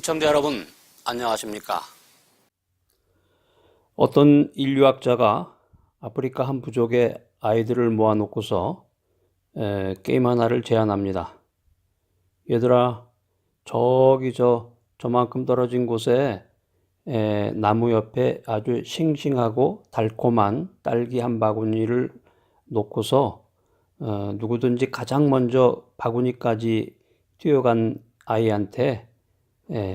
시청자 여러분, 안녕하십니까? 어떤 인류학자가 아프리카 한 부족의 아이들을 모아놓고서 게임 하나를 제안합니다. 얘들아, 저만큼 떨어진 곳에 나무 옆에 아주 싱싱하고 달콤한 딸기 한 바구니를 놓고서 누구든지 가장 먼저 바구니까지 뛰어간 아이한테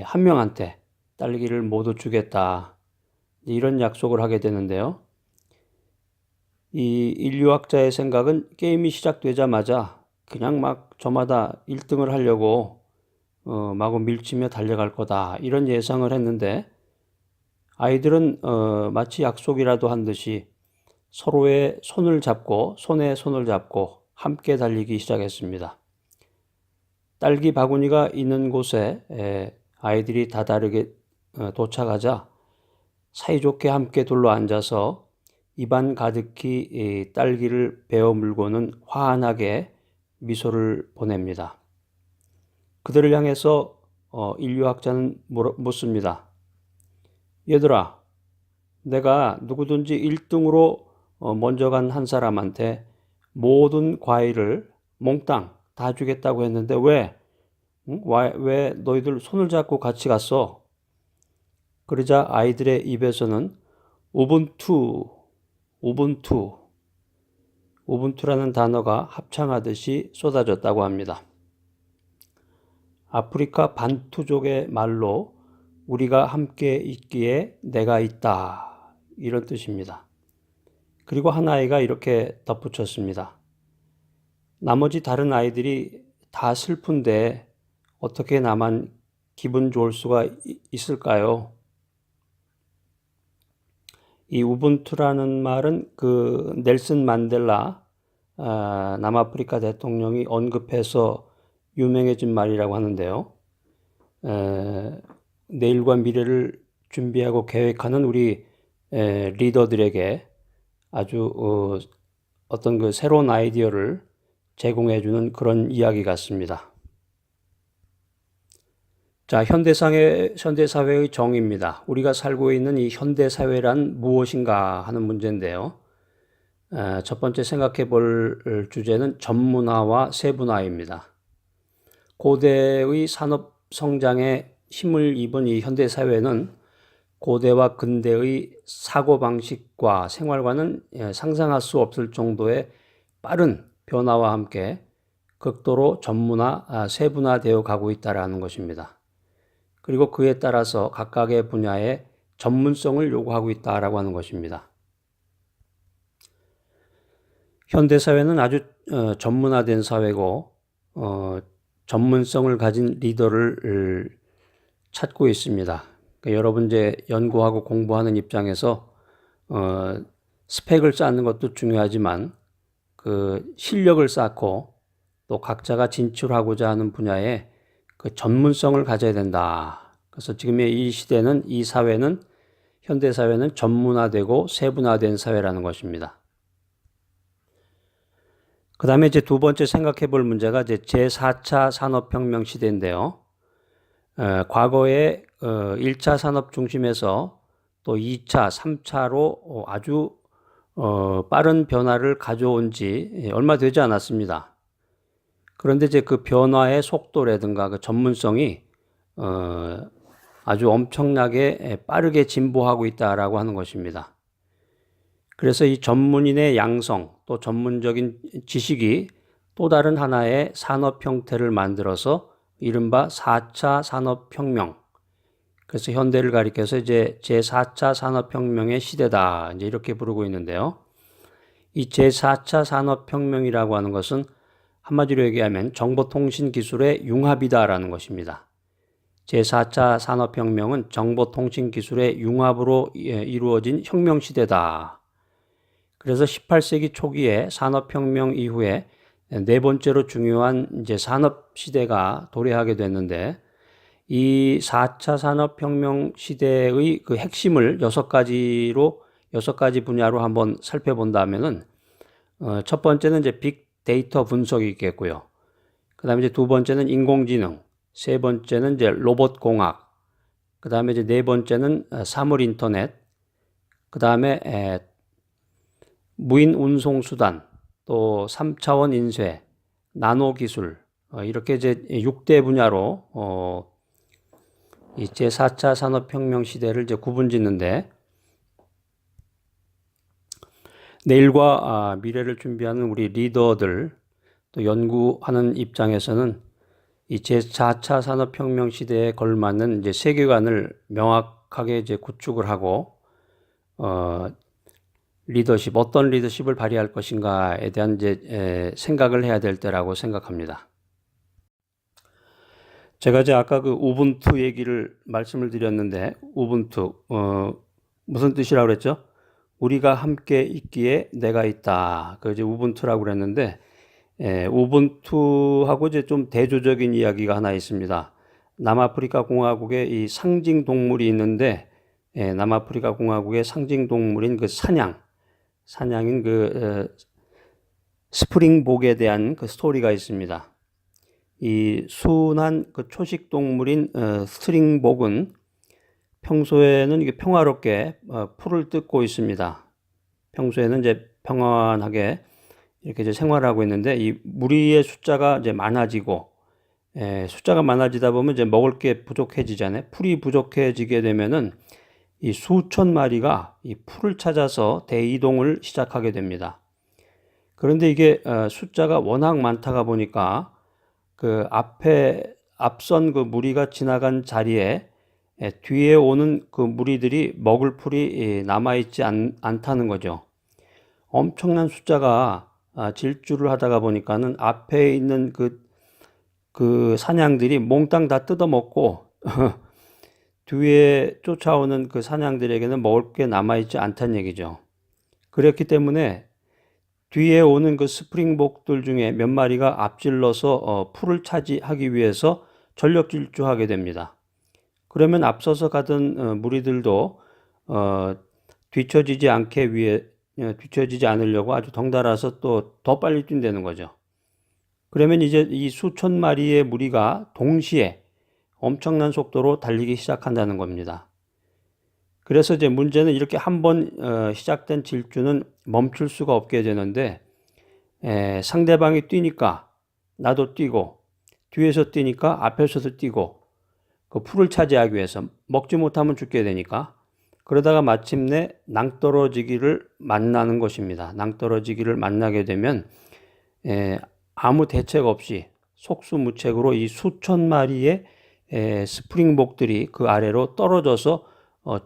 한 명한테 딸기를 모두 주겠다. 이런 약속을 하게 되는데요. 이 인류학자의 생각은 게임이 시작되자마자 그냥 막 저마다 1등을 하려고 마구 밀치며 달려갈 거다. 이런 예상을 했는데 아이들은 마치 약속이라도 한 듯이 서로의 손에 손을 잡고 함께 달리기 시작했습니다. 딸기 바구니가 있는 곳에 아이들이 다다르게 도착하자 사이좋게 함께 둘러앉아서 입안 가득히 딸기를 베어 물고는 환하게 미소를 보냅니다. 그들을 향해서 인류학자는 묻습니다. 얘들아, 내가 누구든지 1등으로 먼저 간 한 사람한테 모든 과일을 몽땅 다 주겠다고 했는데 왜 너희들 손을 잡고 같이 갔어? 그러자 아이들의 입에서는 우분투라는 단어가 합창하듯이 쏟아졌다고 합니다. 아프리카 반투족의 말로 우리가 함께 있기에 내가 있다. 이런 뜻입니다. 그리고 한 아이가 이렇게 덧붙였습니다. 나머지 다른 아이들이 다 슬픈데 어떻게 나만 기분 좋을 수가 있을까요? 이 우분투라는 말은 그 넬슨 만델라 남아프리카 대통령이 언급해서 유명해진 말이라고 하는데요. 내일과 미래를 준비하고 계획하는 우리 리더들에게 아주 어떤 그 새로운 아이디어를 제공해주는 그런 이야기 같습니다. 자, 현대사회의 정의입니다. 우리가 살고 있는 이 현대사회란 무엇인가 하는 문제인데요. 첫 번째 생각해 볼 주제는 전문화와 세분화입니다. 고대의 산업 성장에 힘을 입은 이 현대사회는 고대와 근대의 사고방식과 생활과는 상상할 수 없을 정도의 빠른 변화와 함께 극도로 전문화, 세분화되어 가고 있다는 것입니다. 그리고 그에 따라서 각각의 분야에 전문성을 요구하고 있다라고 하는 것입니다. 현대사회는 아주 전문화된 사회고 전문성을 가진 리더를 찾고 있습니다. 그러니까 여러분 이제 연구하고 공부하는 입장에서 스펙을 쌓는 것도 중요하지만 그 실력을 쌓고 또 각자가 진출하고자 하는 분야에 그 전문성을 가져야 된다. 그래서 지금의 이 시대는 이 사회는 현대사회는 전문화되고 세분화된 사회라는 것입니다. 그 다음에 이제 두 번째 생각해 볼 문제가 이제 제4차 산업혁명 시대인데요. 과거에 1차 산업 중심에서 또 2차, 3차로 아주 빠른 변화를 가져온 지 얼마 되지 않았습니다. 그런데 이제 그 변화의 속도라든가 그 전문성이 아주 엄청나게 빠르게 진보하고 있다라고 하는 것입니다. 그래서 이 전문인의 양성 또 전문적인 지식이 또 다른 하나의 산업 형태를 만들어서 이른바 4차 산업혁명. 그래서 현대를 가리켜서 이제 제4차 산업혁명의 시대다. 이제 이렇게 부르고 있는데요. 이 제4차 산업혁명이라고 하는 것은 한마디로 얘기하면 정보통신 기술의 융합이다라는 것입니다. 제4차 산업혁명은 정보통신 기술의 융합으로 이루어진 혁명시대다. 그래서 18세기 초기에 산업혁명 이후에 네 번째로 중요한 이제 산업시대가 도래하게 됐는데 이 4차 산업혁명 시대의 그 핵심을 여섯 가지 분야로 한번 살펴본다면은 첫 번째는 이제 빅데이터 분석이 있겠고요. 그 다음에 이제 두 번째는 인공지능, 세 번째는 이제 로봇공학, 그 다음에 이제 네 번째는 사물 인터넷, 그 다음에 무인 운송 수단, 또 3차원 인쇄, 나노 기술, 이렇게 이제 6대 분야로 이 제4차 산업혁명 시대를 이제 구분 짓는데, 내일과 미래를 준비하는 우리 리더들, 또 연구하는 입장에서는 이 제4차 산업혁명 시대에 걸맞는 이제 세계관을 명확하게 이제 구축을 하고, 리더십, 어떤 리더십을 발휘할 것인가에 대한 이제 생각을 해야 될 때라고 생각합니다. 제가 이제 아까 그 우분투 얘기를 말씀을 드렸는데, 우분투, 무슨 뜻이라고 그랬죠? 우리가 함께 있기에 내가 있다. 그 이제 우분투라고 그랬는데, 우분투하고 이제 좀 대조적인 이야기가 하나 있습니다. 남아프리카 공화국에 이 상징 동물이 있는데, 남아프리카 공화국의 상징 동물인 그 사냥인 그 스프링복에 대한 그 스토리가 있습니다. 이 순한 그 초식 동물인 스프링복은 평소에는 이게 평화롭게 풀을 뜯고 있습니다. 평소에는 이제 평안하게 이렇게 이제 생활하고 있는데, 이 무리의 숫자가 이제 많아지고, 숫자가 많아지다 보면 이제 먹을 게 부족해지잖아요. 풀이 부족해지게 되면은 이 수천 마리가 이 풀을 찾아서 대이동을 시작하게 됩니다. 그런데 이게 숫자가 워낙 많다가 보니까 그 앞선 그 무리가 지나간 자리에 뒤에 오는 그 무리들이 먹을 풀이 남아있지 않다는 거죠. 엄청난 숫자가 질주를 하다가 보니까는 앞에 있는 그 사냥들이 몽땅 다 뜯어먹고 뒤에 쫓아오는 그 사냥들에게는 먹을 게 남아있지 않다는 얘기죠. 그렇기 때문에 뒤에 오는 그 스프링복들 중에 몇 마리가 앞질러서 풀을 차지하기 위해서 전력 질주하게 됩니다. 그러면 앞서서 가던 무리들도 뒤처지지 않으려고 아주 덩달아서 또 더 빨리 뛴다는 거죠. 그러면 이제 이 수천 마리의 무리가 동시에 엄청난 속도로 달리기 시작한다는 겁니다. 그래서 이제 문제는 이렇게 한번 시작된 질주는 멈출 수가 없게 되는데, 상대방이 뛰니까 나도 뛰고, 뒤에서 뛰니까 앞에서도 뛰고, 그 풀을 차지하기 위해서 먹지 못하면 죽게 되니까, 그러다가 마침내 낭떠러지기를 만나는 것입니다. 낭떠러지기를 만나게 되면 아무 대책 없이 속수무책으로 이 수천 마리의 스프링복들이 그 아래로 떨어져서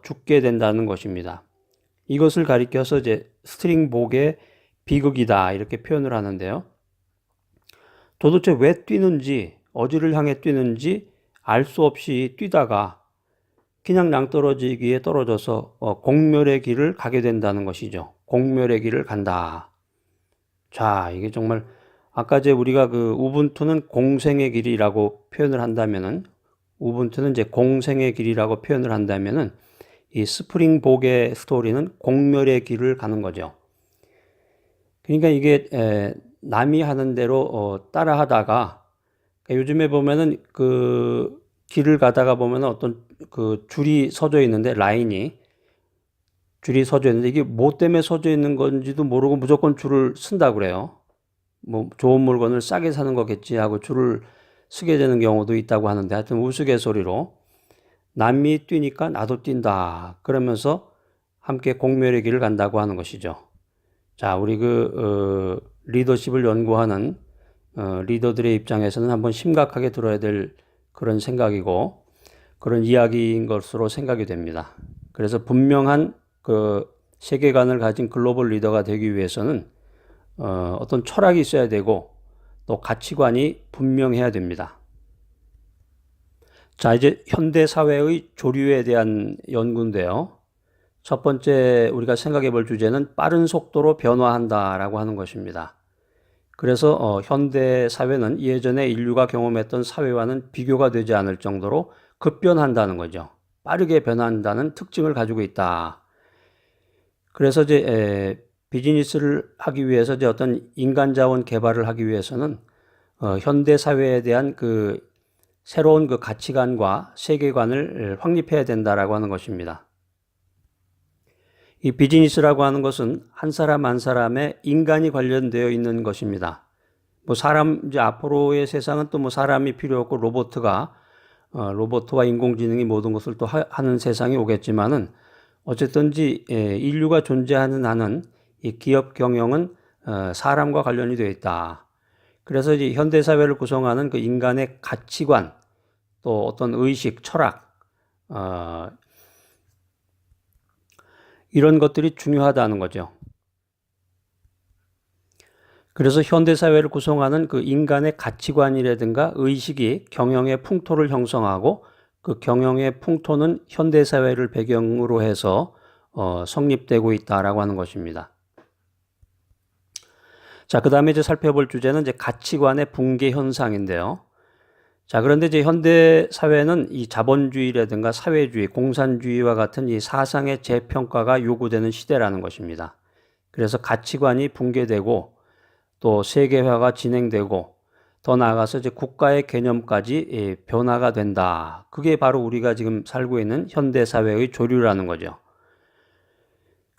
죽게 된다는 것입니다. 이것을 가리켜서 이제 스프링복의 비극이다 이렇게 표현을 하는데요. 도대체 왜 뛰는지, 어디를 향해 뛰는지 알 수 없이 뛰다가 그냥 낭떠러지기에 떨어져서 공멸의 길을 가게 된다는 것이죠. 공멸의 길을 간다. 자, 이게 정말 아까 이제 우리가 그 우분투는 공생의 길이라고 표현을 한다면은, 우분투는 이제 공생의 길이라고 표현을 한다면은, 이 스프링복의 스토리는 공멸의 길을 가는 거죠. 그러니까 이게 남이 하는 대로 따라 하다가, 그러니까 요즘에 보면은 그 길을 가다가 보면은 어떤 그 줄이 서져 있는데, 줄이 서져 있는데 이게 뭐 때문에 서져 있는 건지도 모르고 무조건 줄을 쓴다고 그래요. 뭐 좋은 물건을 싸게 사는 거겠지 하고 줄을 쓰게 되는 경우도 있다고 하는데, 하여튼 우스갯소리로 남이 뛰니까 나도 뛴다 그러면서 함께 공멸의 길을 간다고 하는 것이죠. 자, 우리 리더십을 연구하는 리더들의 입장에서는 한번 심각하게 들어야 될 그런 생각이고 그런 이야기인 것으로 생각이 됩니다. 그래서 분명한 그 세계관을 가진 글로벌 리더가 되기 위해서는 어떤 철학이 있어야 되고 또 가치관이 분명해야 됩니다. 자, 이제 현대 사회의 조류에 대한 연구인데요. 첫 번째 우리가 생각해 볼 주제는 빠른 속도로 변화한다라고 하는 것입니다. 그래서 현대 사회는 예전에 인류가 경험했던 사회와는 비교가 되지 않을 정도로 급변한다는 거죠. 빠르게 변한다는 특징을 가지고 있다. 그래서 이제 비즈니스를 하기 위해서 이제 어떤 인간 자원 개발을 하기 위해서는 현대 사회에 대한 그 새로운 그 가치관과 세계관을 확립해야 된다라고 하는 것입니다. 이 비즈니스라고 하는 것은 한 사람 한 사람의 인간이 관련되어 있는 것입니다. 이제 앞으로의 세상은 또 사람이 필요 없고 로봇과 인공지능이 모든 것을 또 하는 세상이 오겠지만은 어쨌든지 인류가 존재하는 한은 이 기업 경영은 사람과 관련이 되어 있다. 그래서 이제 현대 사회를 구성하는 그 인간의 가치관, 또 어떤 의식, 철학, 이런 것들이 중요하다는 거죠. 그래서 현대 사회를 구성하는 그 인간의 가치관이라든가 의식이 경영의 풍토를 형성하고 그 경영의 풍토는 현대 사회를 배경으로 해서 성립되고 있다라고 하는 것입니다. 자, 그다음에 이제 살펴볼 주제는 이제 가치관의 붕괴 현상인데요. 자, 그런데 이제 현대 사회는 이 자본주의라든가 사회주의, 공산주의와 같은 이 사상의 재평가가 요구되는 시대라는 것입니다. 그래서 가치관이 붕괴되고 또 세계화가 진행되고 더 나아가서 이제 국가의 개념까지 변화가 된다. 그게 바로 우리가 지금 살고 있는 현대 사회의 조류라는 거죠.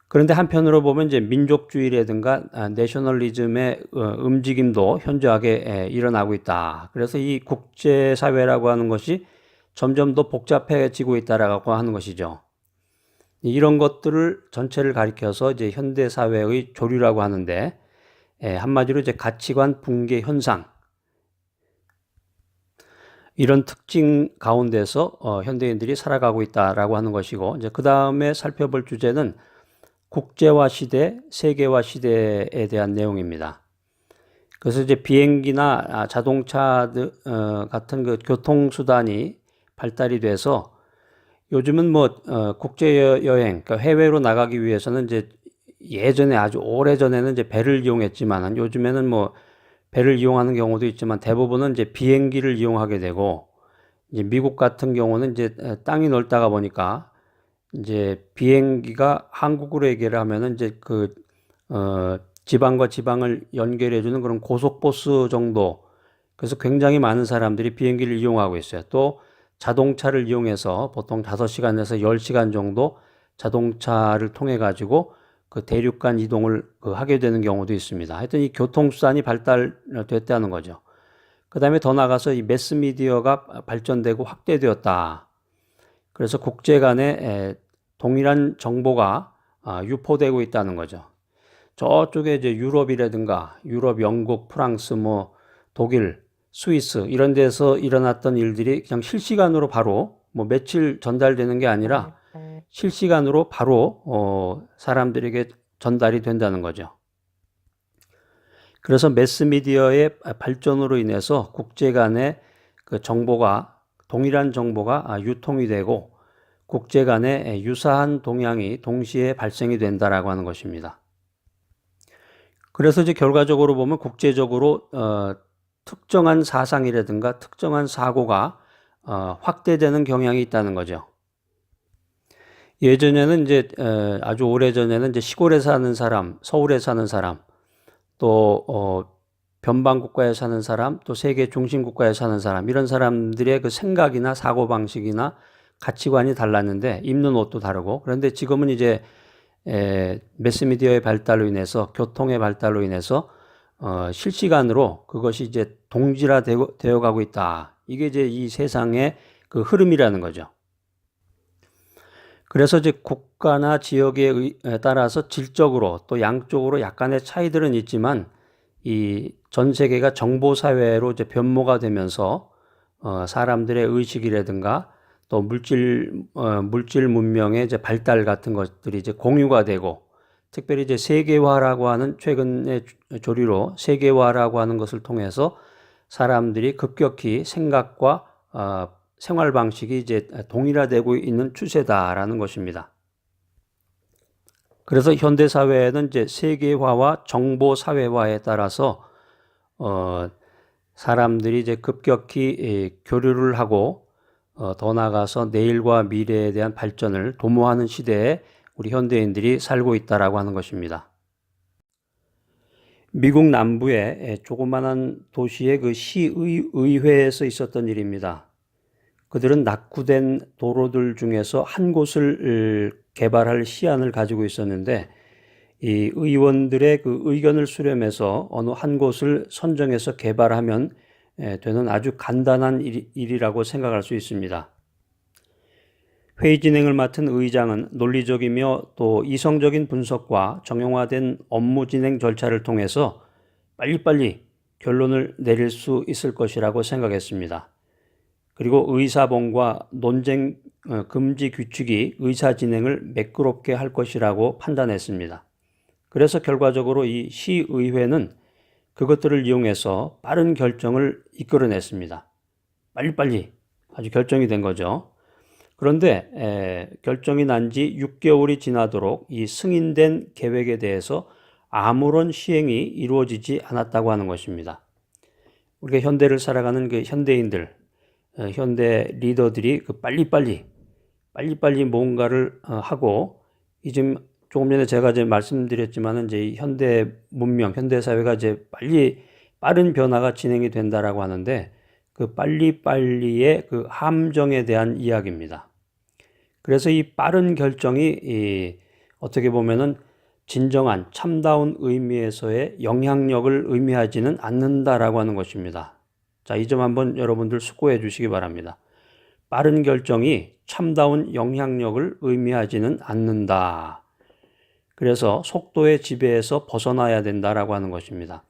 그런데 한편으로 보면 이제 민족주의라든가 내셔널리즘의 움직임도 현저하게 일어나고 있다. 그래서 이 국제사회라고 하는 것이 점점 더 복잡해지고 있다라고 하는 것이죠. 이런 것들을 전체를 가리켜서 이제 현대사회의 조류라고 하는데, 한마디로 이제 가치관 붕괴 현상, 이런 특징 가운데서 현대인들이 살아가고 있다라고 하는 것이고, 이제 그 다음에 살펴볼 주제는 국제화 시대, 세계화 시대에 대한 내용입니다. 그래서 이제 비행기나 자동차 같은 그 교통수단이 발달이 돼서 요즘은 국제 여행, 그러니까 해외로 나가기 위해서는 이제 예전에 아주 오래 전에는 이제 배를 이용했지만 요즘에는 배를 이용하는 경우도 있지만 대부분은 이제 비행기를 이용하게 되고, 이제 미국 같은 경우는 이제 땅이 넓다가 보니까 이제 비행기가 한국으로 얘기를 하면은 이제 지방과 지방을 연결해주는 그런 고속버스 정도. 그래서 굉장히 많은 사람들이 비행기를 이용하고 있어요. 또 자동차를 이용해서 보통 5시간에서 10시간 정도 자동차를 통해 가지고 그 대륙간 이동을 하게 되는 경우도 있습니다. 하여튼 이 교통수단이 발달됐다는 거죠. 그 다음에 더 나가서 이 매스미디어가 발전되고 확대되었다. 그래서 국제 간에 동일한 정보가 유포되고 있다는 거죠. 저쪽에 이제 유럽이라든가 영국, 프랑스, 독일, 스위스 이런 데서 일어났던 일들이 그냥 실시간으로 바로 며칠 전달되는 게 아니라 실시간으로 바로 사람들에게 전달이 된다는 거죠. 그래서 매스미디어의 발전으로 인해서 국제 간의 그 동일한 정보가 유통이 되고 국제 간에 유사한 동향이 동시에 발생이 된다라고 하는 것입니다. 그래서 이제 결과적으로 보면 국제적으로 특정한 사상이라든가 특정한 사고가 확대되는 경향이 있다는 거죠. 예전에는 이제 아주 오래전에는 이제 시골에 사는 사람, 서울에 사는 사람, 또 변방국가에 사는 사람, 또 세계 중심국가에 사는 사람, 이런 사람들의 그 생각이나 사고방식이나 가치관이 달랐는데 입는 옷도 다르고, 그런데 지금은 이제 매스미디어의 발달로 인해서 교통의 발달로 인해서 실시간으로 그것이 이제 동질화되어 가고 있다. 이게 이제 이 세상의 그 흐름이라는 거죠. 그래서 이제 국가나 지역에 따라서 질적으로 또 양쪽으로 약간의 차이들은 있지만 이 전 세계가 정보 사회로 이제 변모가 되면서 사람들의 의식이라든가 또 물질 문명의 이제 발달 같은 것들이 이제 공유가 되고, 특별히 이제 세계화라고 하는 최근의 조류로 세계화라고 하는 것을 통해서 사람들이 급격히 생각과 생활 방식이 이제 동일화되고 있는 추세다라는 것입니다. 그래서 현대 사회에는 이제 세계화와 정보 사회화에 따라서 사람들이 이제 급격히 교류를 하고 더 나아가서 내일과 미래에 대한 발전을 도모하는 시대에 우리 현대인들이 살고 있다라고 하는 것입니다. 미국 남부의 조그만한 도시의 그 시의회에서 있었던 일입니다. 그들은 낙후된 도로들 중에서 한 곳을 개발할 시안을 가지고 있었는데 이 의원들의 그 의견을 수렴해서 어느 한 곳을 선정해서 개발하면 되는 아주 간단한 일이라고 생각할 수 있습니다. 회의 진행을 맡은 의장은 논리적이며 또 이성적인 분석과 정형화된 업무 진행 절차를 통해서 빨리빨리 결론을 내릴 수 있을 것이라고 생각했습니다. 그리고 의사봉과 논쟁 금지 규칙이 의사 진행을 매끄럽게 할 것이라고 판단했습니다. 그래서 결과적으로 이 시의회는 그것들을 이용해서 빠른 결정을 이끌어냈습니다. 빨리빨리 아주 결정이 된 거죠. 그런데 결정이 난 지 6개월이 지나도록 이 승인된 계획에 대해서 아무런 시행이 이루어지지 않았다고 하는 것입니다. 우리가 현대를 살아가는 그 현대인들, 현대 리더들이 그 빨리빨리 뭔가를 하고 지금 조금 전에 제가 이제 말씀드렸지만은 이제 현대 문명, 현대 사회가 이제 빠른 변화가 진행이 된다라고 하는데 그 빨리빨리의 그 함정에 대한 이야기입니다. 그래서 이 빠른 결정이 어떻게 보면은 진정한 참다운 의미에서의 영향력을 의미하지는 않는다라고 하는 것입니다. 자, 이 점 한번 여러분들 숙고해 주시기 바랍니다. 빠른 결정이 참다운 영향력을 의미하지는 않는다. 그래서 속도의 지배에서 벗어나야 된다라고 하는 것입니다.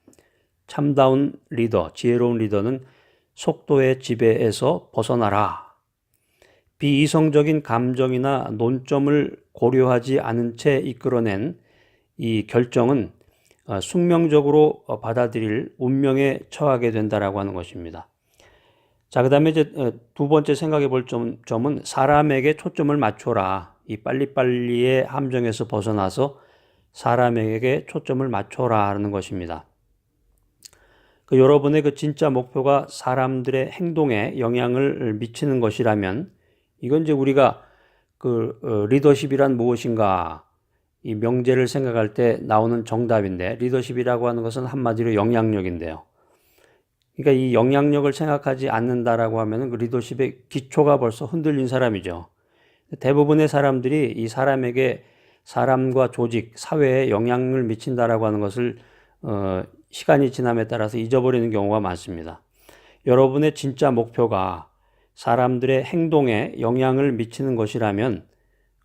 참다운 리더, 지혜로운 리더는 속도의 지배에서 벗어나라. 비이성적인 감정이나 논점을 고려하지 않은 채 이끌어낸 이 결정은 숙명적으로 받아들일 운명에 처하게 된다라고 하는 것입니다. 자, 그다음에 이제 두 번째 생각해 볼 점은 사람에게 초점을 맞춰라. 이 빨리빨리의 함정에서 벗어나서 사람에게 초점을 맞춰라는 것입니다. 여러분의 그 진짜 목표가 사람들의 행동에 영향을 미치는 것이라면 이건 이제 우리가 리더십이란 무엇인가 이 명제를 생각할 때 나오는 정답인데 리더십이라고 하는 것은 한마디로 영향력인데요. 그러니까 이 영향력을 생각하지 않는다라고 하면은 그 리더십의 기초가 벌써 흔들린 사람이죠. 대부분의 사람들이 이 사람과 조직, 사회에 영향을 미친다라고 하는 것을 시간이 지남에 따라서 잊어버리는 경우가 많습니다. 여러분의 진짜 목표가 사람들의 행동에 영향을 미치는 것이라면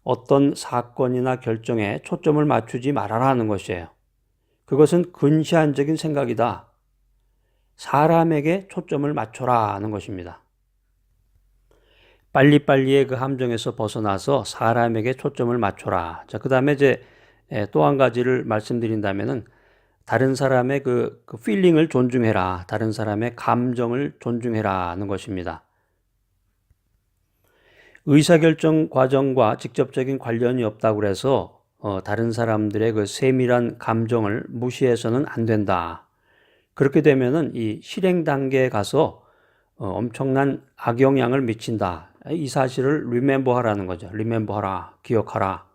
어떤 사건이나 결정에 초점을 맞추지 말아라는 것이에요. 그것은 근시안적인 생각이다. 사람에게 초점을 맞춰라 하는 것입니다. 빨리빨리의 그 함정에서 벗어나서 사람에게 초점을 맞춰라. 자, 그 다음에 이제 또 한 가지를 말씀드린다면은 다른 사람의 그 필링을 존중해라. 다른 사람의 감정을 존중해라 하는 것입니다. 의사결정 과정과 직접적인 관련이 없다고 해서 다른 사람들의 그 세밀한 감정을 무시해서는 안 된다. 그렇게 되면은 이 실행 단계에 가서 엄청난 악영향을 미친다. 이 사실을 remember 하라는 거죠. remember 하라, 기억하라.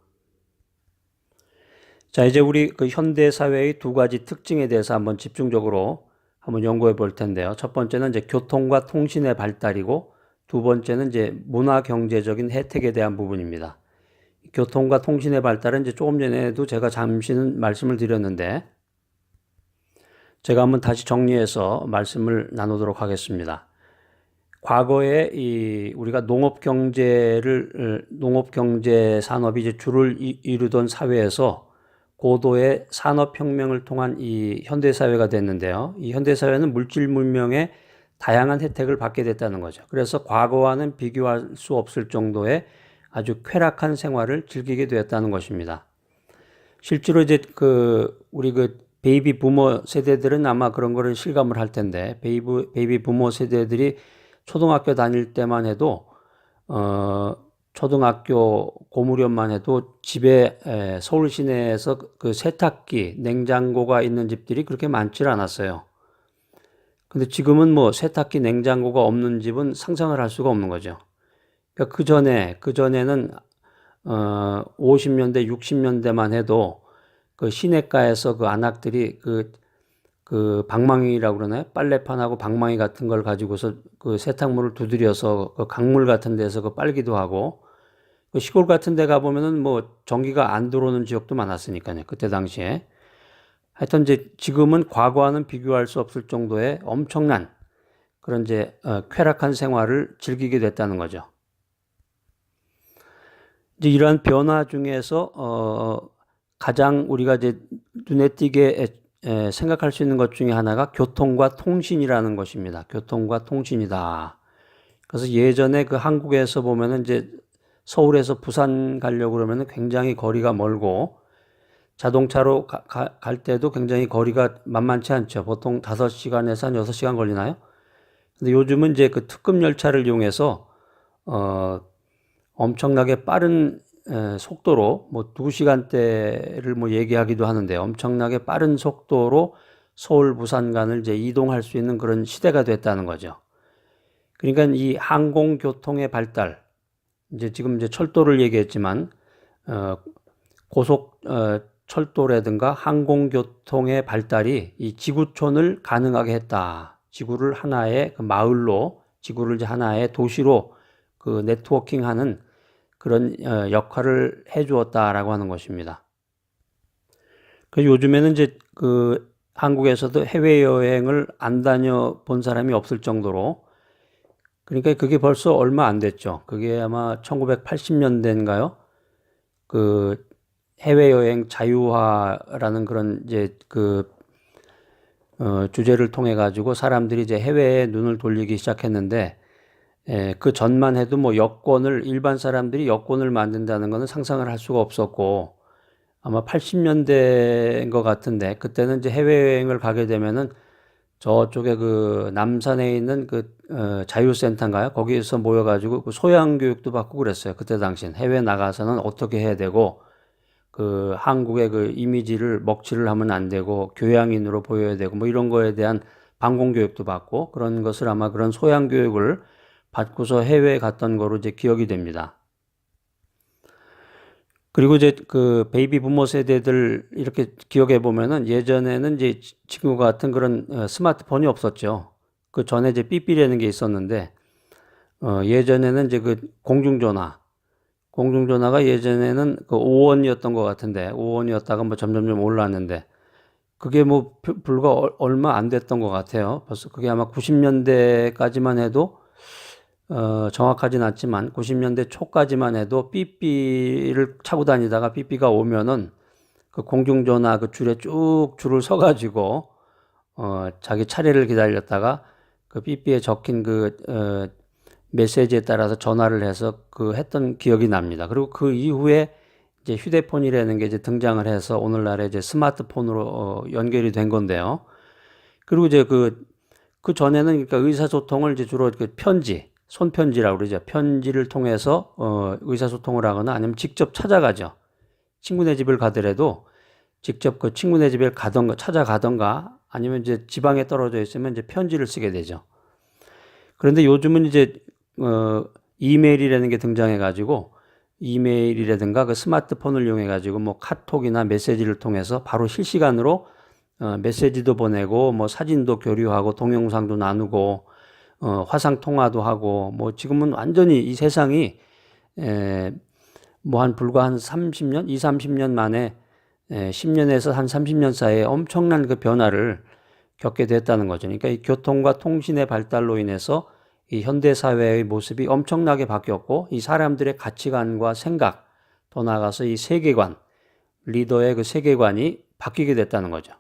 자, 이제 우리 그 현대 사회의 두 가지 특징에 대해서 한번 집중적으로 한번 연구해 볼 텐데요. 첫 번째는 이제 교통과 통신의 발달이고 두 번째는 이제 문화 경제적인 혜택에 대한 부분입니다. 교통과 통신의 발달은 이제 조금 전에도 제가 잠시는 말씀을 드렸는데 제가 한번 다시 정리해서 말씀을 나누도록 하겠습니다. 과거에 우리가 농업 경제 산업이 이제 주를 이루던 사회에서 고도의 산업혁명을 통한 이 현대사회가 됐는데요. 이 현대사회는 물질 문명의 다양한 혜택을 받게 됐다는 거죠. 그래서 과거와는 비교할 수 없을 정도의 아주 쾌락한 생활을 즐기게 되었다는 것입니다. 실제로 이제 우리 베이비 부모 세대들은 아마 그런 거를 실감을 할 텐데, 베이비 부모 세대들이 초등학교 다닐 때만 해도, 초등학교 고무련만 해도 집에 서울 시내에서 그 세탁기, 냉장고가 있는 집들이 그렇게 많지 않았어요. 근데 지금은 뭐 세탁기, 냉장고가 없는 집은 상상을 할 수가 없는 거죠. 그러니까 그전에는 50년대, 60년대만 해도 그 시내가에서 그 안악들이 그 그 방망이라고 그러나요? 빨래판하고 방망이 같은 걸 가지고서 그 세탁물을 두드려서 그 강물 같은 데서 그 빨기도 하고, 그 시골 같은 데 가보면은 뭐 전기가 안 들어오는 지역도 많았으니까요. 그때 당시에. 하여튼 이제 지금은 과거와는 비교할 수 없을 정도의 엄청난 그런 이제 쾌락한 생활을 즐기게 됐다는 거죠. 이제 이러한 변화 중에서 가장 우리가 이제 눈에 띄게 생각할 수 있는 것 중에 하나가 교통과 통신이라는 것입니다. 교통과 통신이다. 그래서 예전에 그 한국에서 보면은 이제 서울에서 부산 가려고 그러면은 굉장히 거리가 멀고 자동차로 갈 때도 굉장히 거리가 만만치 않죠. 보통 5시간에서 한 6시간 걸리나요? 근데 요즘은 이제 그 특급 열차를 이용해서 엄청나게 빠른 속도로 뭐 2시간대를 뭐 얘기하기도 하는데 엄청나게 빠른 속도로 서울 부산 간을 이제 이동할 수 있는 그런 시대가 됐다는 거죠. 그러니까 이 항공교통의 발달, 이제 지금 이제 철도를 얘기했지만 고속 철도라든가 항공교통의 발달이 이 지구촌을 가능하게 했다. 지구를 하나의 그 마을로, 지구를 이제 하나의 도시로 그 네트워킹하는 그런 역할을 해 주었다라고 하는 것입니다. 그 요즘에는 이제 그 한국에서도 해외여행을 안 다녀 본 사람이 없을 정도로, 그러니까 그게 벌써 얼마 안 됐죠. 그게 아마 1980년대인가요? 그 해외여행 자유화라는 그런 이제 그 주제를 통해 가지고 사람들이 이제 해외에 눈을 돌리기 시작했는데, 그 전만 해도 뭐 일반 사람들이 여권을 만든다는 것은 상상을 할 수가 없었고, 아마 80년대인 것 같은데, 그때는 이제 해외여행을 가게 되면은 저쪽에 그 남산에 있는 그 자유센터인가요? 거기에서 모여가지고 그 소양 교육도 받고 그랬어요. 그때 당시엔 해외 나가서는 어떻게 해야 되고, 그 한국의 그 이미지를 먹칠을 하면 안 되고 교양인으로 보여야 되고 뭐 이런 거에 대한 방공 교육도 받고 그런 것을 아마 그런 소양 교육을 받고서 해외에 갔던 거로 이제 기억이 됩니다. 그리고 이제 그 베이비 부모 세대들 이렇게 기억해 보면은 예전에는 이제 지금 같은 그런 스마트폰이 없었죠. 그 전에 이제 삐삐라는 게 있었는데 예전에는 이제 그 공중전화가 예전에는 그 5원이었던 것 같은데 5원이었다가 뭐 점점점 올랐는데 그게 뭐 불과 얼마 안 됐던 것 같아요. 벌써 그게 아마 90년대까지만 해도 정확하진 않지만 90년대 초까지만 해도 삐삐를 차고 다니다가 삐삐가 오면은 그 공중전화 그 줄에 쭉 줄을 서가지고 자기 차례를 기다렸다가 그 삐삐에 적힌 그 메시지에 따라서 전화를 해서 그 했던 기억이 납니다. 그리고 그 이후에 이제 휴대폰이라는 게 이제 등장을 해서 오늘날에 이제 스마트폰으로 연결이 된 건데요. 그리고 이제 그 전에는 그러니까 의사소통을 이제 주로 그 손편지라고 그러죠. 편지를 통해서 의사소통을 하거나 아니면 직접 찾아가죠. 친구네 집을 가더라도 직접 그 친구네 집에 찾아가던가 아니면 이제 지방에 떨어져 있으면 이제 편지를 쓰게 되죠. 그런데 요즘은 이제 이메일이라는 게 등장해 가지고 이메일이라든가 그 스마트폰을 이용해 가지고 뭐 카톡이나 메시지를 통해서 바로 실시간으로 메시지도 보내고 뭐 사진도 교류하고 동영상도 나누고 화상 통화도 하고 뭐 지금은 완전히 이 세상이 뭐 불과 한 30년, 30년 만에 10년에서 한 30년 사이에 엄청난 그 변화를 겪게 됐다는 거죠. 그러니까 이 교통과 통신의 발달로 인해서 이 현대 사회의 모습이 엄청나게 바뀌었고 이 사람들의 가치관과 생각, 더 나아가서 이 세계관, 리더의 그 세계관이 바뀌게 됐다는 거죠.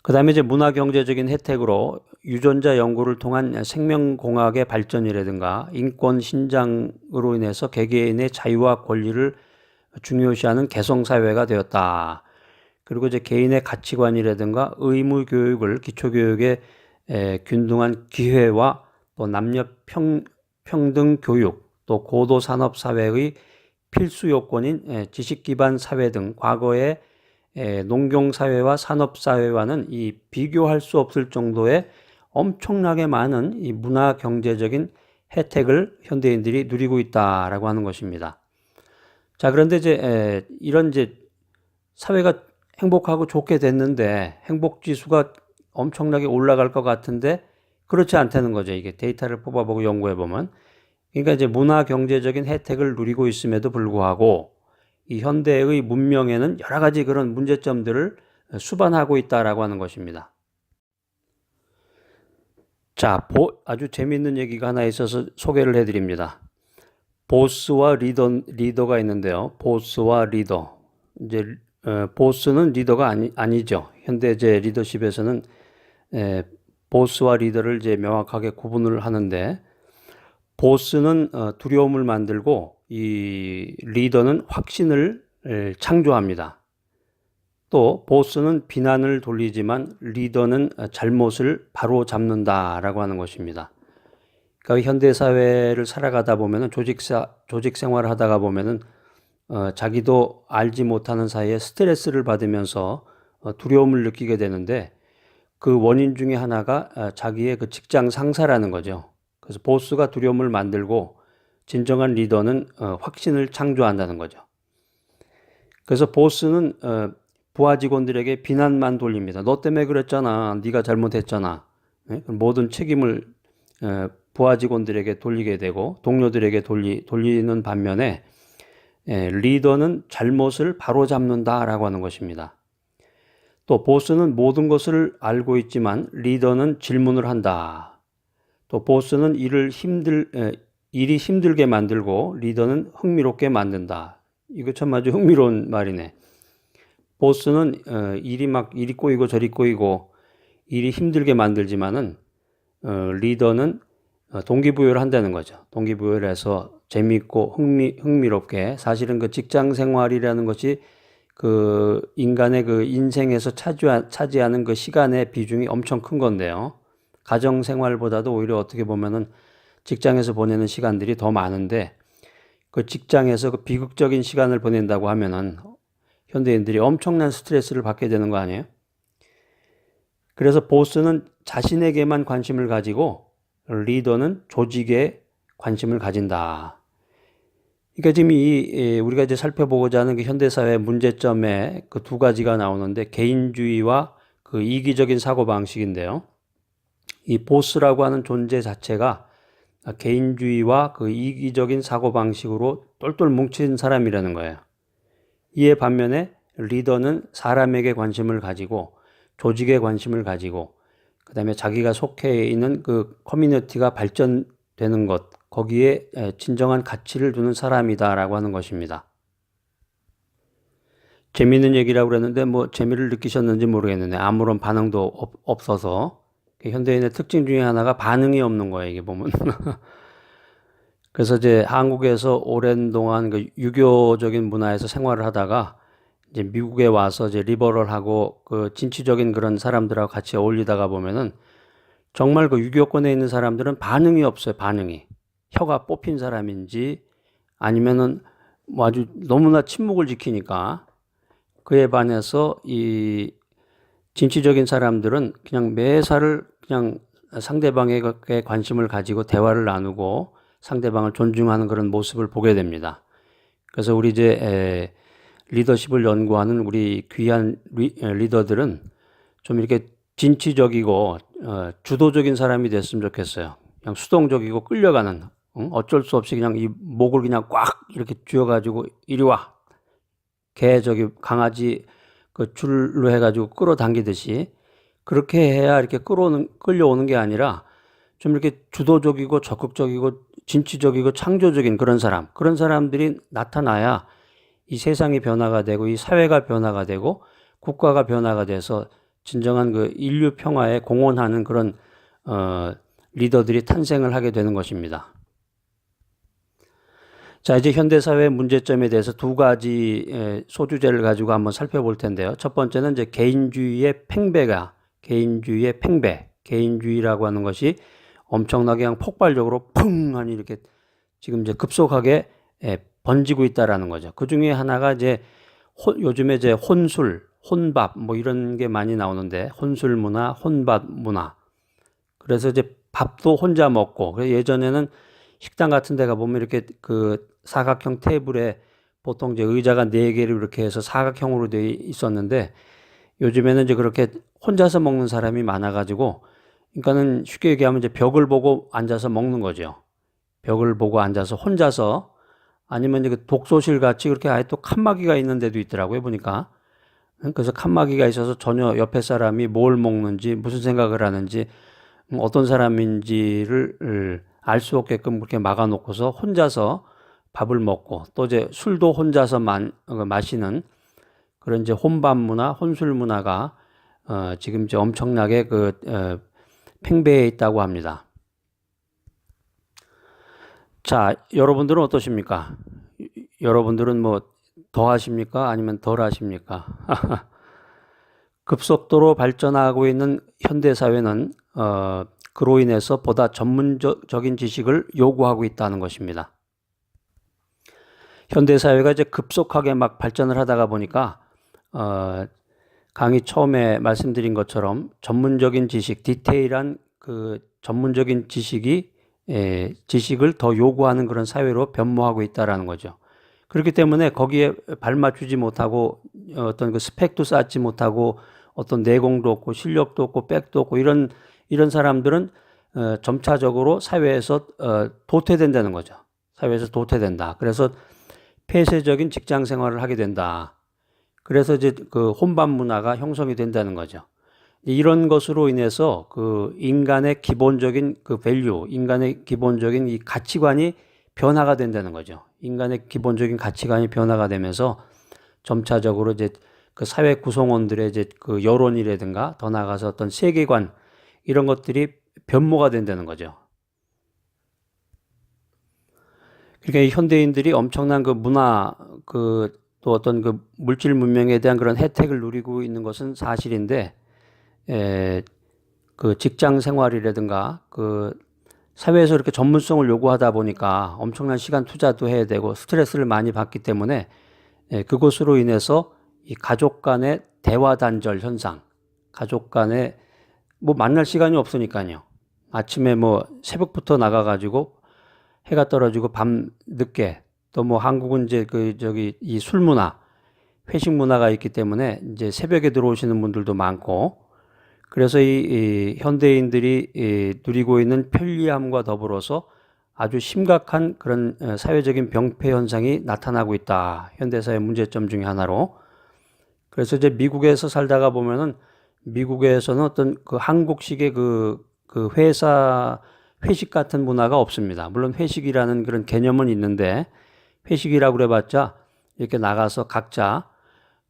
그 다음에 이제 문화경제적인 혜택으로 유전자 연구를 통한 생명공학의 발전이라든가 인권 신장으로 인해서 개개인의 자유와 권리를 중요시하는 개성사회가 되었다. 그리고 이제 개인의 가치관이라든가 의무 교육을 기초교육의 균등한 기회와 또 남녀 평등 교육, 또 고도 산업 사회의 필수 요건인 지식 기반 사회 등 과거의 농경 사회와 산업 사회와는 이 비교할 수 없을 정도의 엄청나게 많은 이 문화 경제적인 혜택을 현대인들이 누리고 있다라고 하는 것입니다. 자, 그런데 이제 이런 이제 사회가 행복하고 좋게 됐는데 행복 지수가 엄청나게 올라갈 것 같은데 그렇지 않다는 거죠. 이게 데이터를 뽑아보고 연구해 보면. 그러니까 이제 문화 경제적인 혜택을 누리고 있음에도 불구하고 이 현대의 문명에는 여러 가지 그런 문제점들을 수반하고 있다라고 하는 것입니다. 자, 아주 재미있는 얘기가 하나 있어서 소개를 해드립니다. 보스와 리더가 있는데요. 보스와 리더. 이제 보스는 리더가 아니죠. 현대 이제 리더십에서는 보스와 리더를 이제 명확하게 구분을 하는데, 보스는 두려움을 만들고 이 리더는 확신을 창조합니다. 또 보스는 비난을 돌리지만 리더는 잘못을 바로 잡는다라고 하는 것입니다. 그러니까 현대 사회를 살아가다 보면은 조직 생활을 하다가 보면은 자기도 알지 못하는 사이에 스트레스를 받으면서 두려움을 느끼게 되는데, 그 원인 중에 하나가 자기의 그 직장 상사라는 거죠. 그래서 보스가 두려움을 만들고 진정한 리더는 확신을 창조한다는 거죠. 그래서 보스는 부하 직원들에게 비난만 돌립니다. 너 때문에 그랬잖아. 네가 잘못했잖아. 모든 책임을 부하 직원들에게 돌리게 되고 동료들에게 돌리는 반면에 리더는 잘못을 바로잡는다라고 하는 것입니다. 또 보스는 모든 것을 알고 있지만 리더는 질문을 한다. 또 보스는 일이 힘들게 만들고 리더는 흥미롭게 만든다. 이거 참 아주 흥미로운 말이네. 보스는 일이 꼬이고 저리 꼬이고 일이 힘들게 만들지만은 리더는 동기부여를 한다는 거죠. 동기부여를 해서 재미있고 흥미롭게, 사실은 그 직장 생활이라는 것이 그 인간의 그 인생에서 차지하는 그 시간의 비중이 엄청 큰 건데요. 가정 생활보다도 오히려 어떻게 보면은 직장에서 보내는 시간들이 더 많은데, 그 직장에서 그 비극적인 시간을 보낸다고 하면은 현대인들이 엄청난 스트레스를 받게 되는 거 아니에요? 그래서 보스는 자신에게만 관심을 가지고 리더는 조직에 관심을 가진다. 그러니까 지금 우리가 이제 살펴보고자 하는 그 현대사회 문제점에 그 두 가지가 나오는데, 개인주의와 그 이기적인 사고방식인데요. 이 보스라고 하는 존재 자체가 개인주의와 그 이기적인 사고방식으로 똘똘 뭉친 사람이라는 거예요. 이에 반면에 리더는 사람에게 관심을 가지고 조직에 관심을 가지고 그다음에 자기가 속해 있는 그 커뮤니티가 발전되는 것, 거기에 진정한 가치를 두는 사람이다라고 하는 것입니다. 재미있는 얘기라고 그랬는데 뭐 재미를 느끼셨는지 모르겠는데 아무런 반응도 없어서, 현대인의 특징 중에 하나가 반응이 없는 거예요, 이게 보면. 그래서 이제 한국에서 오랜 동안 그 유교적인 문화에서 생활을 하다가 이제 미국에 와서 이제 리버럴하고 그 진취적인 그런 사람들하고 같이 어울리다가 보면은 정말 그 유교권에 있는 사람들은 반응이 없어요, 반응이. 혀가 뽑힌 사람인지 아니면은 뭐 아주 너무나 침묵을 지키니까, 그에 반해서 이 진취적인 사람들은 그냥 매사를 그냥 상대방에게 관심을 가지고 대화를 나누고 상대방을 존중하는 그런 모습을 보게 됩니다. 그래서 우리 이제 리더십을 연구하는 우리 귀한 리더들은 좀 이렇게 진취적이고 주도적인 사람이 됐으면 좋겠어요. 그냥 수동적이고 끌려가는, 어쩔 수 없이 그냥 이 목을 그냥 꽉 이렇게 쥐어가지고 이리 와. 강아지 그 줄로 해가지고 끌어당기듯이 그렇게 해야 이렇게 끌려오는 게 아니라 좀 이렇게 주도적이고 적극적이고 진취적이고 창조적인 그런 사람들이 나타나야 이 세상이 변화가 되고 이 사회가 변화가 되고 국가가 변화가 돼서 진정한 그 인류 평화에 공헌하는 그런 리더들이 탄생을 하게 되는 것입니다. 자, 이제 현대사회의 문제점에 대해서 두 가지 소주제를 가지고 한번 살펴볼 텐데요. 첫 번째는 이제 개인주의의 팽배. 개인주의라고 하는 것이 엄청나게 그냥 폭발적으로 펑 하니 이렇게 지금 이제 급속하게 번지고 있다라는 거죠. 그 중에 하나가 이제 요즘에 이제 혼술, 혼밥 뭐 이런 게 많이 나오는데, 혼술 문화, 혼밥 문화. 그래서 이제 밥도 혼자 먹고, 그래서 예전에는 식당 같은 데 가보면 이렇게 그 사각형 테이블에 보통 이제 의자가 4개로 이렇게 해서 사각형으로 되어 있었는데 요즘에는 이제 그렇게 혼자서 먹는 사람이 많아가지고 그러니까는 쉽게 얘기하면 이제 벽을 보고 앉아서 먹는 거죠. 벽을 보고 앉아서 혼자서 아니면 이제 그 독서실 같이 그렇게 아예 또 칸막이가 있는 데도 있더라고요, 보니까. 그래서 칸막이가 있어서 전혀 옆에 사람이 뭘 먹는지 무슨 생각을 하는지 어떤 사람인지를 알 수 없게끔 그렇게 막아놓고서 혼자서 밥을 먹고 또 이제 술도 혼자서 마시는 그런 이제 혼밥 문화, 혼술 문화가 지금 이제 엄청나게 팽배해 있다고 합니다. 자, 여러분들은 어떠십니까? 여러분들은 뭐 더 하십니까? 아니면 덜 하십니까? 급속도로 발전하고 있는 현대 사회는 그로 인해서 보다 전문적인 지식을 요구하고 있다는 것입니다. 현대 사회가 이제 급속하게 막 발전을 하다가 보니까 강의 처음에 말씀드린 것처럼 전문적인 지식, 디테일한 그 전문적인 지식을 더 요구하는 그런 사회로 변모하고 있다라는 거죠. 그렇기 때문에 거기에 발맞추지 못하고 어떤 그 스펙도 쌓지 못하고 어떤 내공도 없고 실력도 없고 백도 없고 이런 사람들은 점차적으로 사회에서 도태된다는 거죠. 사회에서 도태된다. 그래서 폐쇄적인 직장 생활을 하게 된다. 그래서 이제 그 혼밥 문화가 형성이 된다는 거죠. 이런 것으로 인해서 그 인간의 기본적인 그 밸류, 인간의 기본적인 이 가치관이 변화가 된다는 거죠. 인간의 기본적인 가치관이 변화가 되면서 점차적으로 이제 그 사회 구성원들의 이제 그 여론이라든가 더 나아가서 어떤 세계관 이런 것들이 변모가 된다는 거죠. 그러니까 현대인들이 엄청난 그 문화 또 어떤 그 물질 문명에 대한 그런 혜택을 누리고 있는 것은 사실인데 그 직장 생활이라든가 그 사회에서 이렇게 전문성을 요구하다 보니까 엄청난 시간 투자도 해야 되고 스트레스를 많이 받기 때문에 그것으로 인해서 이 가족 간의 대화 단절 현상, 가족 간에 뭐 만날 시간이 없으니까요. 아침에 뭐 새벽부터 나가가지고 해가 떨어지고 밤 늦게 또 뭐 한국은 이제 이 술 문화, 회식 문화가 있기 때문에 이제 새벽에 들어오시는 분들도 많고 그래서 이 현대인들이 누리고 있는 편리함과 더불어서 아주 심각한 그런 사회적인 병폐 현상이 나타나고 있다. 현대사의 문제점 중에 하나로. 그래서 이제 미국에서 살다가 보면은 미국에서는 어떤 그 한국식의 그 회사 회식 같은 문화가 없습니다. 물론 회식이라는 그런 개념은 있는데 회식이라고 그래봤자 이렇게 나가서 각자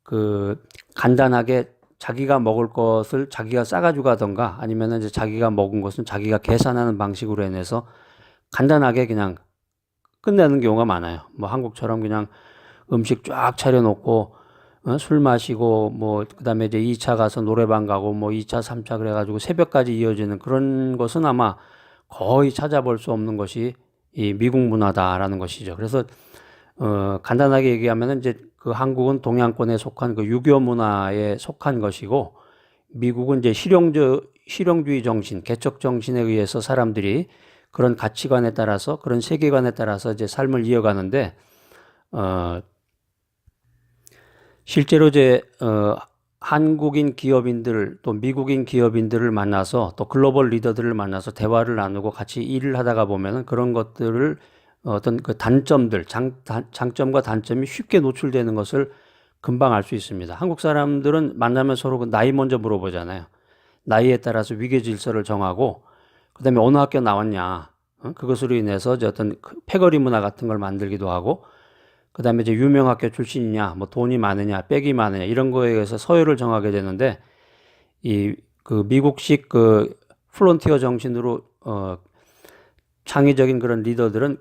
그 간단하게 자기가 먹을 것을 자기가 싸가지고 가던가 아니면 이제 자기가 먹은 것은 자기가 계산하는 방식으로 해내서 간단하게 그냥 끝내는 경우가 많아요. 뭐 한국처럼 그냥 음식 쫙 차려놓고 술 마시고 뭐 그다음에 이제 2차 가서 노래방 가고 뭐 2차, 3차 그래가지고 새벽까지 이어지는 그런 것은 아마 거의 찾아볼 수 없는 것이 이 미국 문화다라는 것이죠. 그래서 간단하게 얘기하면은 이제 그 한국은 동양권에 속한 그 유교 문화에 속한 것이고 미국은 이제 실용주의 정신, 개척 정신에 의해서 사람들이 그런 가치관에 따라서 그런 세계관에 따라서 이제 삶을 이어가는데 실제로 이제 한국인 기업인들 또 미국인 기업인들을 만나서 또 글로벌 리더들을 만나서 대화를 나누고 같이 일을 하다가 보면은 그런 것들을 어떤 그 단점들, 장점과 단점이 쉽게 노출되는 것을 금방 알 수 있습니다. 한국 사람들은 만나면 서로 그 나이 먼저 물어보잖아요. 나이에 따라서 위계 질서를 정하고, 그 다음에 어느 학교 나왔냐, 그것으로 인해서 어떤 패거리 문화 같은 걸 만들기도 하고, 그 다음에 이제 유명 학교 출신이냐, 뭐 돈이 많으냐, 백이 많으냐, 이런 거에 의해서 서열을 정하게 되는데, 그 미국식 그 플론티어 정신으로, 창의적인 그런 리더들은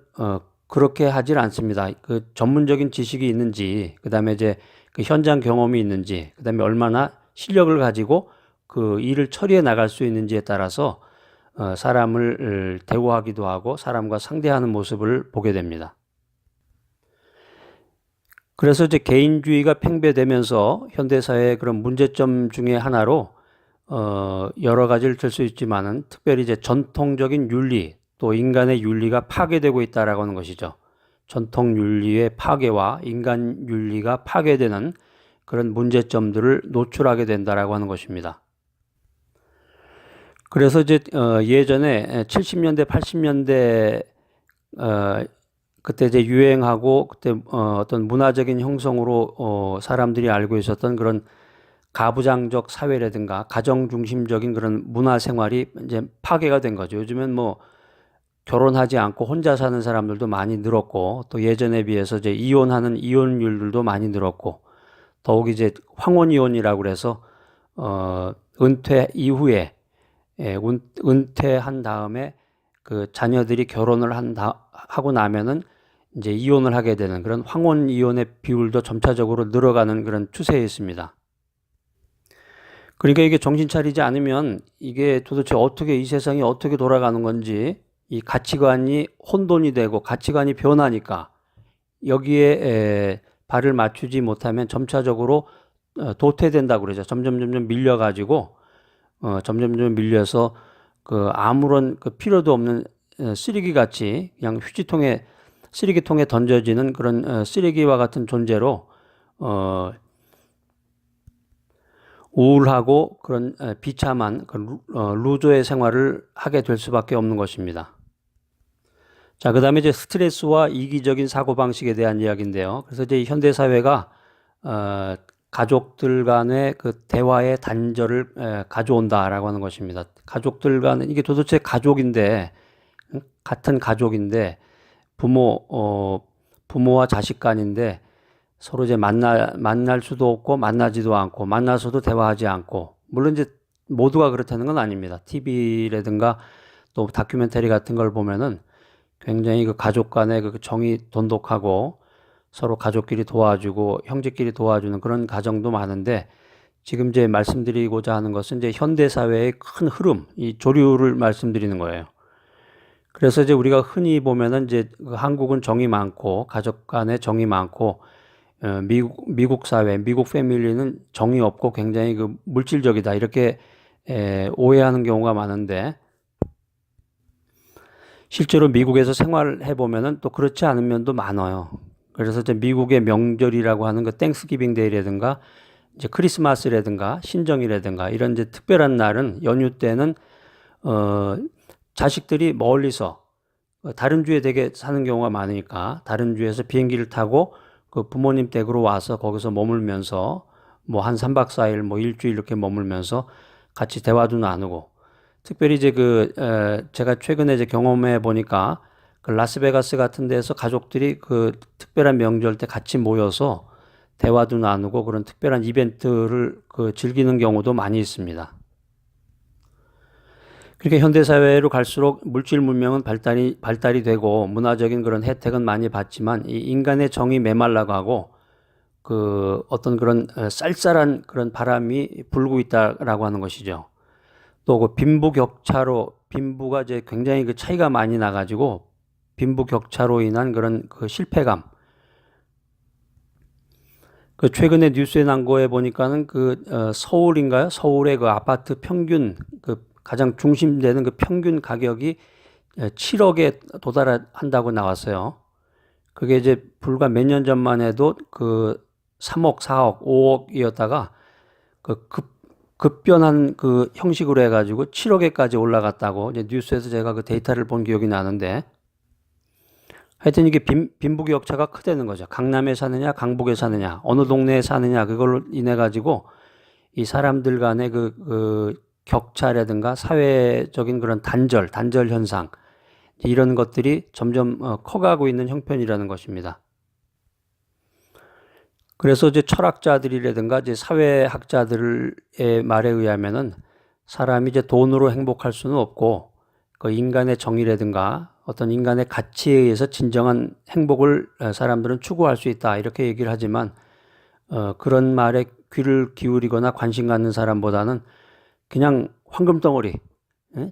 그렇게 하질 않습니다. 그 전문적인 지식이 있는지, 그다음에 이제 그 현장 경험이 있는지, 그다음에 얼마나 실력을 가지고 그 일을 처리해 나갈 수 있는지에 따라서 사람을 대우하기도 하고 사람과 상대하는 모습을 보게 됩니다. 그래서 이제 개인주의가 팽배되면서 현대사회의 그런 문제점 중에 하나로 여러 가지를 들 수 있지만은 특별히 이제 전통적인 윤리 또 인간의 윤리가 파괴되고 있다라고 하는 것이죠. 전통 윤리의 파괴와 인간 윤리가 파괴되는 그런 문제점들을 노출하게 된다라고 하는 것입니다. 그래서 이제 예전에 70년대, 80년대 그때 이제 유행하고 그때 어떤 문화적인 형성으로 사람들이 알고 있었던 그런 가부장적 사회라든가 가정 중심적인 그런 문화 생활이 이제 파괴가 된 거죠. 요즘엔 뭐 결혼하지 않고 혼자 사는 사람들도 많이 늘었고, 또 예전에 비해서 이제 이혼하는 이혼율들도 많이 늘었고, 더욱 이제 황혼이혼이라고 그래서 은퇴 이후에 은퇴한 다음에 그 자녀들이 결혼을 하고 나면은 이제 이혼을 하게 되는 그런 황혼 이혼의 비율도 점차적으로 늘어가는 그런 추세에 있습니다. 그러니까 이게 정신 차리지 않으면 이게 도대체 어떻게 이 세상이 어떻게 돌아가는 건지 이 가치관이 혼돈이 되고 가치관이 변하니까 여기에 발을 맞추지 못하면 점차적으로 도태된다고 그러죠. 점점 밀려가지고 점점 밀려서 그 아무런 그 필요도 없는 쓰레기 같이 그냥 쓰레기통에 던져지는 그런 쓰레기와 같은 존재로 우울하고 그런 비참한 그런 루저의 생활을 하게 될 수밖에 없는 것입니다. 자, 그 다음에 이제 스트레스와 이기적인 사고방식에 대한 이야기인데요. 그래서 이제 현대 사회가 가족들 간의 그 대화의 단절을 가져온다라고 하는 것입니다. 가족들 간에 이게 도대체 가족인데, 같은 가족인데, 부모와 자식 간인데, 서로 이제 만날 수도 없고, 만나지도 않고, 만나서도 대화하지 않고, 물론 이제 모두가 그렇다는 건 아닙니다. TV라든가 또 다큐멘터리 같은 걸 보면은 굉장히 그 가족 간의 그 정이 돈독하고 서로 가족끼리 도와주고 형제끼리 도와주는 그런 가정도 많은데, 지금 이제 말씀드리고자 하는 것은 이제 현대 사회의 큰 흐름, 이 조류를 말씀드리는 거예요. 그래서 이제 우리가 흔히 보면은 이제 한국은 정이 많고 가족 간에 정이 많고 미국 사회, 미국 패밀리는 정이 없고 굉장히 그 물질적이다 이렇게 오해하는 경우가 많은데, 실제로 미국에서 생활해 보면은 또 그렇지 않은 면도 많아요. 그래서 이제 미국의 명절이라고 하는 그 땡스기빙 데이라든가 이제 크리스마스라든가 신정이라든가 이런 이제 특별한 날은 연휴 때는 자식들이 멀리서 다른 주에 되게 사는 경우가 많으니까 다른 주에서 비행기를 타고 그 부모님 댁으로 와서 거기서 머물면서 뭐 한 3박 4일 뭐 일주일 이렇게 머물면서 같이 대화도 나누고, 특별히 이제 제가 최근에 이제 경험해 보니까 그 라스베가스 같은 데서 가족들이 그 특별한 명절 때 같이 모여서 대화도 나누고 그런 특별한 이벤트를 그 즐기는 경우도 많이 있습니다. 그렇게 현대 사회로 갈수록 물질 문명은 발달이 되고 문화적인 그런 혜택은 많이 받지만 이 인간의 정이 메말라가고 그 어떤 그런 쌀쌀한 그런 바람이 불고 있다라고 하는 것이죠. 또 그 빈부가 이제 굉장히 그 차이가 많이 나가지고 빈부격차로 인한 그런 그 실패감. 그 최근에 뉴스에 난 거에 보니까는 서울인가요? 서울의 그 아파트 평균 그 가장 중심되는 그 평균 가격이 7억에 도달한다고 나왔어요. 그게 이제 불과 몇 년 전만 해도 그 3억, 4억, 5억이었다가 그 급변한 그 형식으로 해가지고 7억에까지 올라갔다고 이제 뉴스에서 제가 그 데이터를 본 기억이 나는데, 하여튼 이게 빈부격차가 크다는 거죠. 강남에 사느냐, 강북에 사느냐, 어느 동네에 사느냐, 그걸로 인해 가지고 이 사람들 간의 그 격차라든가 사회적인 그런 단절 현상, 이런 것들이 점점 커가고 있는 형편이라는 것입니다. 그래서 이제 철학자들이라든가 이제 사회학자들의 말에 의하면은 사람이 이제 돈으로 행복할 수는 없고 그 인간의 정의라든가 어떤 인간의 가치에 의해서 진정한 행복을 사람들은 추구할 수 있다 이렇게 얘기를 하지만 그런 말에 귀를 기울이거나 관심 갖는 사람보다는 그냥 황금덩어리,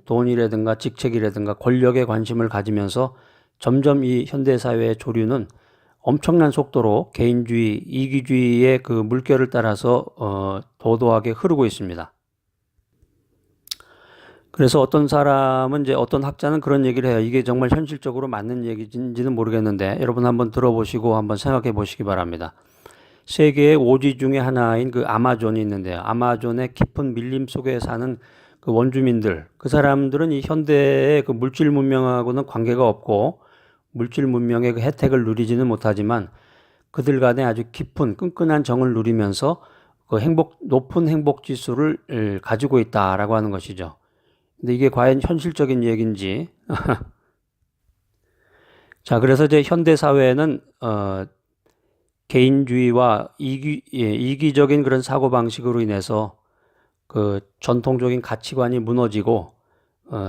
돈이라든가 직책이라든가 권력에 관심을 가지면서 점점 이 현대사회의 조류는 엄청난 속도로 개인주의, 이기주의의 그 물결을 따라서 도도하게 흐르고 있습니다. 그래서 어떤 사람은 이제 어떤 학자는 그런 얘기를 해요. 이게 정말 현실적으로 맞는 얘기인지는 모르겠는데 여러분 한번 들어보시고 한번 생각해 보시기 바랍니다. 세계의 오지 중에 하나인 그 아마존이 있는데요. 아마존의 깊은 밀림 속에 사는 그 원주민들, 그 사람들은 이 현대의 그 물질 문명하고는 관계가 없고 물질 문명의 그 혜택을 누리지는 못하지만 그들 간에 아주 깊은 끈끈한 정을 누리면서 그 높은 행복 지수를 가지고 있다라고 하는 것이죠. 근데 이게 과연 현실적인 얘기인지. 자, 그래서 이제 현대 사회는 개인주의와 이기적인 그런 사고 방식으로 인해서 그 전통적인 가치관이 무너지고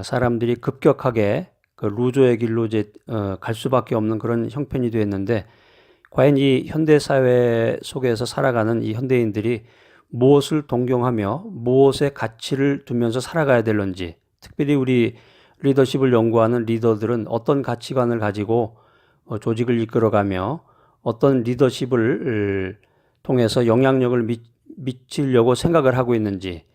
사람들이 급격하게 그 루저의 길로 이제 갈 수밖에 없는 그런 형편이 되었는데 과연 이 현대 사회 속에서 살아가는 이 현대인들이 무엇을 동경하며 무엇의 가치를 두면서 살아가야 될런지, 특별히 우리 리더십을 연구하는 리더들은 어떤 가치관을 가지고 조직을 이끌어가며 어떤 리더십을 통해서 영향력을 미치려고 생각을 하고 있는지,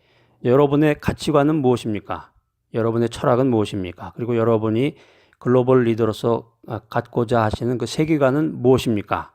여러분의 가치관은 무엇입니까? 여러분의 철학은 무엇입니까? 그리고 여러분이 글로벌 리더로서 갖고자 하시는 그 세계관은 무엇입니까?